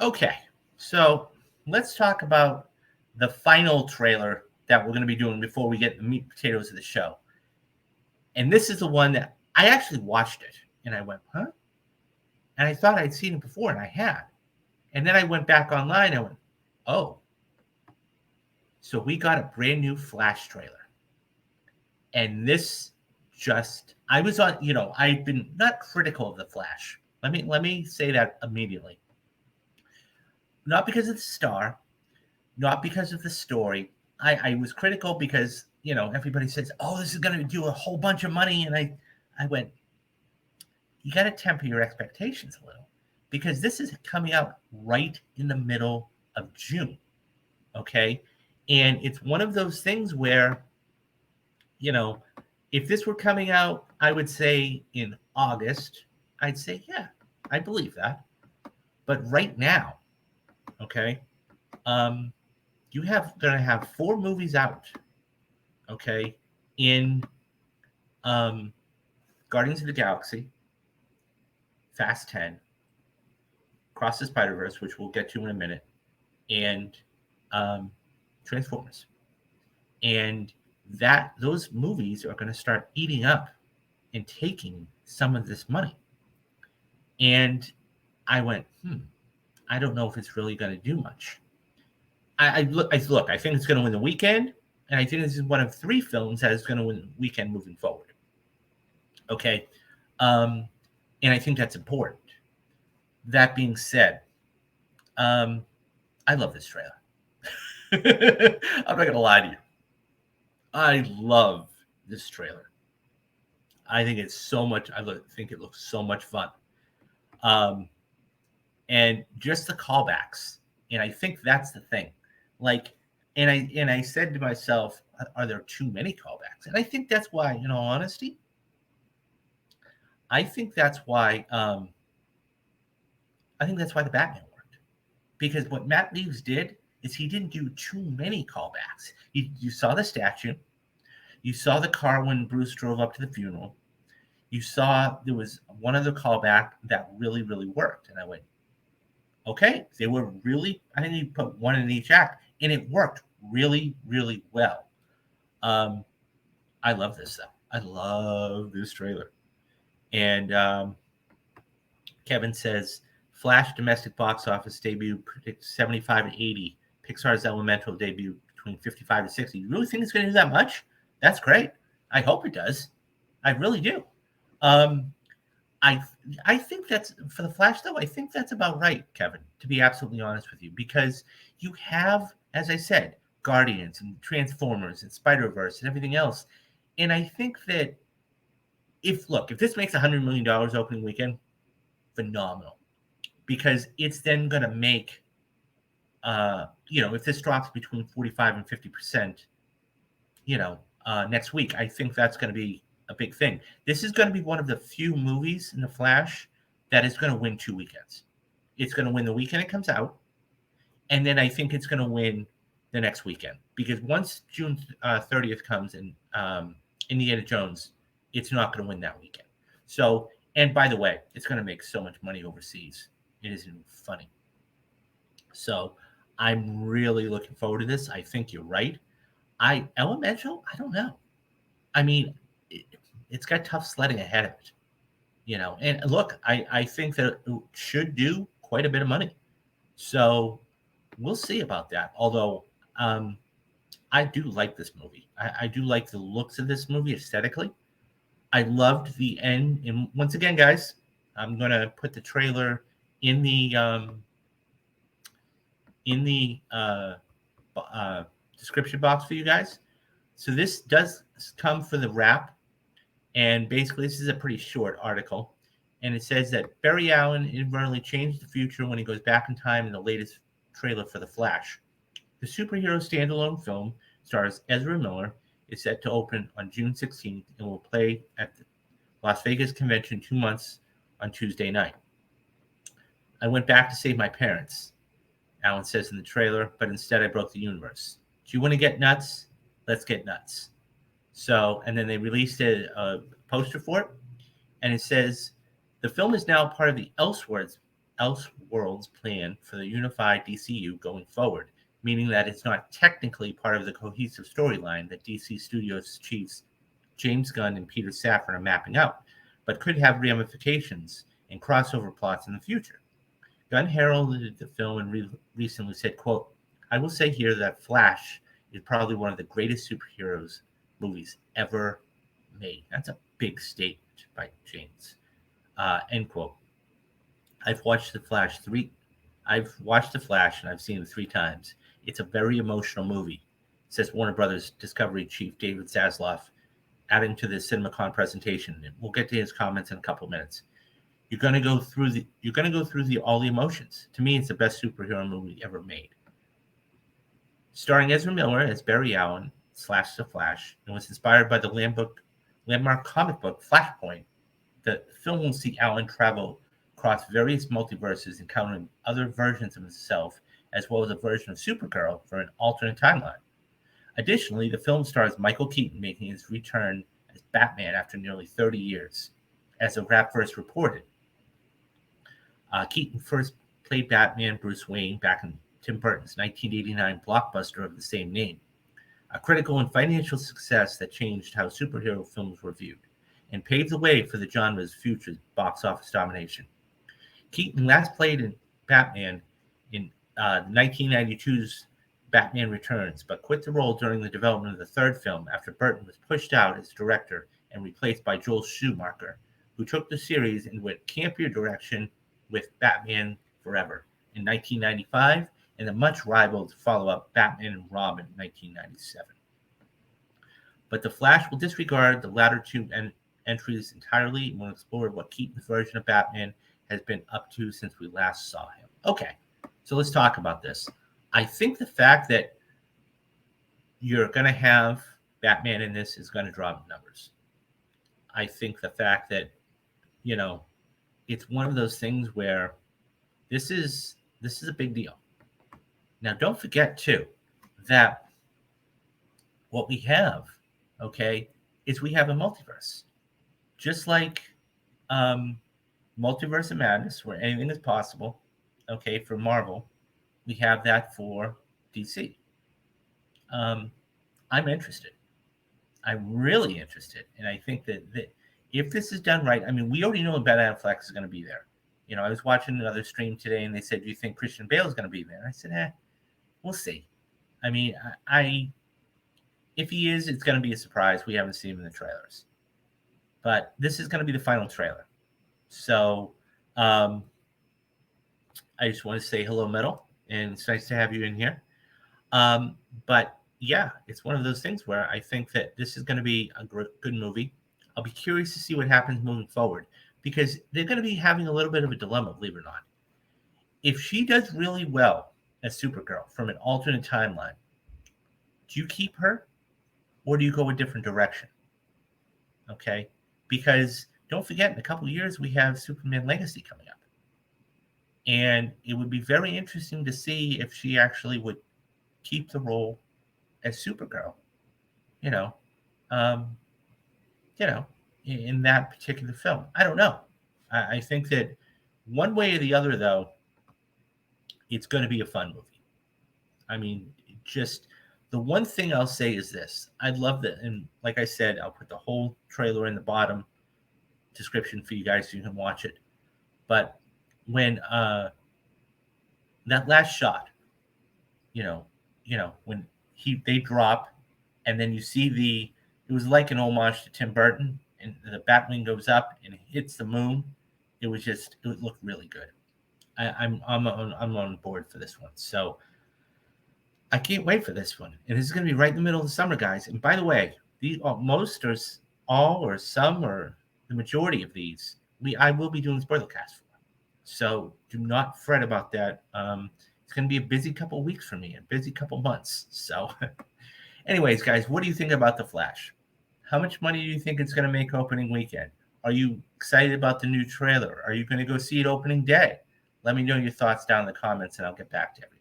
Okay, so let's talk about the final trailer that we're going to be doing before we get the meat and potatoes of the show. And this is the one that I actually watched it and I went, huh? And I thought I'd seen it before and I had. And then I went back online and I went, oh, so we got a brand new Flash trailer. And this just, I was on, I've been not critical of the Flash. Let me say that immediately. Not because of the star, not because of the story. I was critical because, everybody says, oh, this is going to do a whole bunch of money. And I went, you got to temper your expectations a little because this is coming out right in the middle of June. Okay. And it's one of those things where, if this were coming out, I would say in August, I'd say, yeah, I believe that. But right now, okay, you going to have 4 movies out, okay, in Guardians of the Galaxy, Fast 10, Cross the Spider-Verse, which we'll get to in a minute, and Transformers. And those movies are going to start eating up and taking some of this money. And I went, I don't know if it's really going to do much. I think it's going to win the weekend, and I think this is one of 3 films that is going to win the weekend moving forward. Okay, and I think that's important. That being said, I love this trailer. I'm not going to lie to you. I love this trailer. I think it's so much. Think it looks so much fun. And just the callbacks, and I think that's the thing. And I said to myself, are there too many callbacks? And I think that's why, in all honesty, I think that's why the Batman worked, because what Matt Reeves did is he didn't do too many callbacks. You saw the statue, you saw the car when Bruce drove up to the funeral, you saw there was one other callback that really, really worked, and I went, okay, they were really, I think you put one in each act, and it worked really, really well. I love this, though. I love this trailer. And Kevin says, Flash domestic box office debut predicts 75 to 80. Pixar's Elemental debut between 55 to 60. You really think it's going to do that much? That's great. I hope it does. I really do. I think that's, for the Flash, though, I think that's about right, Kevin, to be absolutely honest with you, because you have, as I said, Guardians and Transformers and Spider-Verse and everything else. And I think that if this makes $100 million opening weekend, phenomenal, because it's then going to make, if this drops between 45 and 50%, next week, I think that's going to be a big thing. This is going to be one of the few movies in the Flash that is going to win 2 weekends. It's going to win the weekend it comes out, and then I think it's going to win the next weekend, because once June 30th comes and Indiana Jones, it's not going to win that weekend. So, and by the way, it's going to make so much money overseas. It isn't funny. So I'm really looking forward to this. I think you're right. Elemental, I don't know. I mean, it's got tough sledding ahead of it, And look, I think that it should do quite a bit of money. So we'll see about that. Although I do like this movie. I do like the looks of this movie aesthetically. I loved the end. And once again, guys, I'm going to put the trailer in the description box for you guys. So this does come for the wrap. And basically, this is a pretty short article. And it says that Barry Allen inadvertently changed the future when he goes back in time in the latest trailer for The Flash. The superhero standalone film stars Ezra Miller, is set to open on June 16th and will play at the Las Vegas convention 2 months on Tuesday night. I went back to save my parents, Allen says in the trailer, but instead I broke the universe. Do you want to get nuts? Let's get nuts. So, and then they released a poster for it, and it says, the film is now part of the Elseworlds Elseworlds plan for the unified DCU going forward, meaning that it's not technically part of the cohesive storyline that DC Studios chiefs James Gunn and Peter Safran are mapping out, but could have ramifications and crossover plots in the future. Gunn heralded the film and recently said, quote, "I will say here that Flash is probably one of the greatest superheroes movies ever made." That's a big statement by James. End quote. I've watched The Flash and I've seen it 3 times. It's a very emotional movie, says Warner Brothers Discovery chief David Zaslav, adding to the CinemaCon presentation. We'll get to his comments in a couple of minutes. You're going to go through all the emotions. To me, it's the best superhero movie ever made. Starring Ezra Miller as Barry Allen / The Flash, and was inspired by the landmark comic book Flashpoint. The film will see Allen travel across various multiverses, encountering other versions of himself, as well as a version of Supergirl for an alternate timeline. Additionally, the film stars Michael Keaton making his return as Batman after nearly 30 years, as the Rapverse reported. Keaton first played Batman Bruce Wayne back in Tim Burton's 1989 blockbuster of the same name, a critical and financial success that changed how superhero films were viewed and paved the way for the genre's future box office domination. Keaton last played in Batman in 1992's Batman Returns, but quit the role during the development of the third film after Burton was pushed out as director and replaced by Joel Schumacher, who took the series into a campier direction with Batman Forever in 1995 and the much rivaled follow-up Batman and Robin in 1997. But The Flash will disregard the latter two entries entirely and will explore what Keaton's version of Batman has been up to since we last saw him. Okay, so let's talk about this. I think the fact that you're going to have Batman in this is going to draw numbers. I think the fact that, it's one of those things where this is a big deal. Now, don't forget, too, that what we have, okay, is we have a multiverse. Just like Multiverse of Madness, where anything is possible, okay, for Marvel, we have that for DC. I'm interested. I'm really interested. And I think that if this is done right, I mean, we already know Ben Affleck is going to be there. I was watching another stream today, and they said, "Do you think Christian Bale is going to be there?" And I said, we'll see. I mean, if he is, it's going to be a surprise. We haven't seen him in the trailers. But this is going to be the final trailer. So I just want to say hello, Metal, and it's nice to have you in here. But yeah, it's one of those things where I think that this is going to be a good movie. I'll be curious to see what happens moving forward, because they're going to be having a little bit of a dilemma, believe it or not. If she does really well as Supergirl from an alternate timeline, do you keep her or do you go a different direction? Okay? Because don't forget, in a couple of years, we have Superman Legacy coming up. And it would be very interesting to see if she actually would keep the role as Supergirl, in that particular film. I don't know. I think that one way or the other, though, it's going to be a fun movie. I mean, just the one thing I'll say is this. I'd love that. And like I said, I'll put the whole trailer in the bottom description for you guys so you can watch it. But when that last shot, when they drop and then you see it was like an homage to Tim Burton, and the Batwing goes up and it hits the moon. It looked really good. I'm on board for this one. So I can't wait for this one. And this is going to be right in the middle of the summer, guys. And by the way, most or all or some or the majority of these, I will be doing spoilercast for. So do not fret about that. It's going to be a busy couple of weeks for me, a busy couple of months. So anyways, guys, what do you think about The Flash? How much money do you think it's going to make opening weekend? Are you excited about the new trailer? Are you going to go see it opening day? Let me know your thoughts down in the comments, and I'll get back to everyone.